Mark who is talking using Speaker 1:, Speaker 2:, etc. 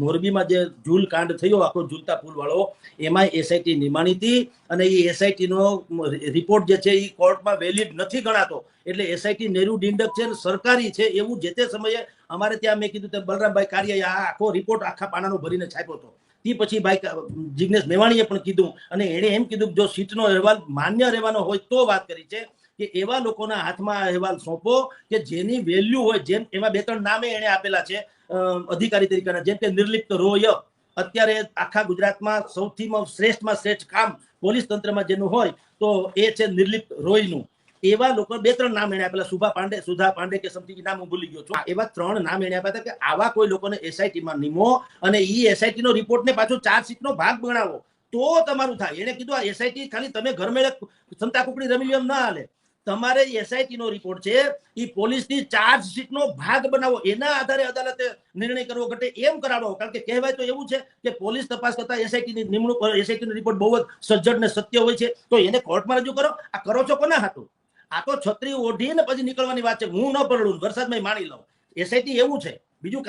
Speaker 1: મોરબીમાં જે જૂલ કાંડ થયો આખો ઝૂલતા પુલ વાળો, એમાં એસઆઈટી નિમાણી હતી અને એ એસઆઈટી નો રિપોર્ટ જે છે એ કોર્ટમાં વેલિડ નથી ગણાતો. એટલે એસઆઈટી નેરુ ડિંડક છે, સરકારી છે એવું જે તે સમયે અમારે ત્યાં મેં કીધું બલરામભાઈ કારિયાએ આ આખો રિપોર્ટ આખા પાનાનો ભરીને છાપ્યો હતો. તે પછી ભાઈ જિગ્નેશ મેવાણીએ પણ કીધું અને એણે એમ કીધું જો સીટનો અહેવાલ માન્ય રહેવાનો હોય તો વાત કરી છે કે એવા લોકોના હાથમાં અહેવાલ સોંપો કે જેની વેલ્યુ હોય. જેમ એમાં 2-3 નામે એને આપેલા છે અધિકારી તરીકેના, જેમ કે નિર્લિપ્ત રોય. અત્યારે આખા ગુજરાતમાં સૌથી શ્રેષ્ઠ કામ પોલીસ તંત્રમાં જેનું હોય તો એ છે નિર્લિપ્ત રોયનું. એવા લોકો 2-3 નામ એને આપેલા, સુધા પાંડે કે સમથિંગ નામ હું ભૂલી ગયો છું. એવા 3 નામ એને આપ્યા હતા કે આવા કોઈ લોકોને એસઆઈટીમાં નિમો અને ઈ એસઆઈટી નો રિપોર્ટને પાછો ચાર્જશીટનો ભાગ બનાવો તો તમારું થાય. એને કીધું આ એસઆઈટી ખાલી તમે ઘર મેળે સંતા કુકડી રમી એમ ના હાલે. તમારે એસઆઈટી નો રિપોર્ટ છે એ પોલીસની ચાર્જશીટનો ભાગ બનાવો, એના આધારે અદાલતે નિર્ણય કરવો ઘટે એમ કરાવો. કારણ કે કહેવાય તો એવું છે કે પોલીસ તપાસ કરતા એસઆઈટીની નિમણૂક, એસઆઈટીનો રિપોર્ટ બહુ જ સજ્જડ ને સત્ય હોય છે. તો એને કોર્ટમાં રજૂ કરો. આ કરો છો કોના હાટું? આ તો છત્રી ઓઢીને પછી નીકળવાની વાત છે. હું ન પરડું, વરસાદમાં માણી લઉં. એસઆઈટી એવું છે, બીજું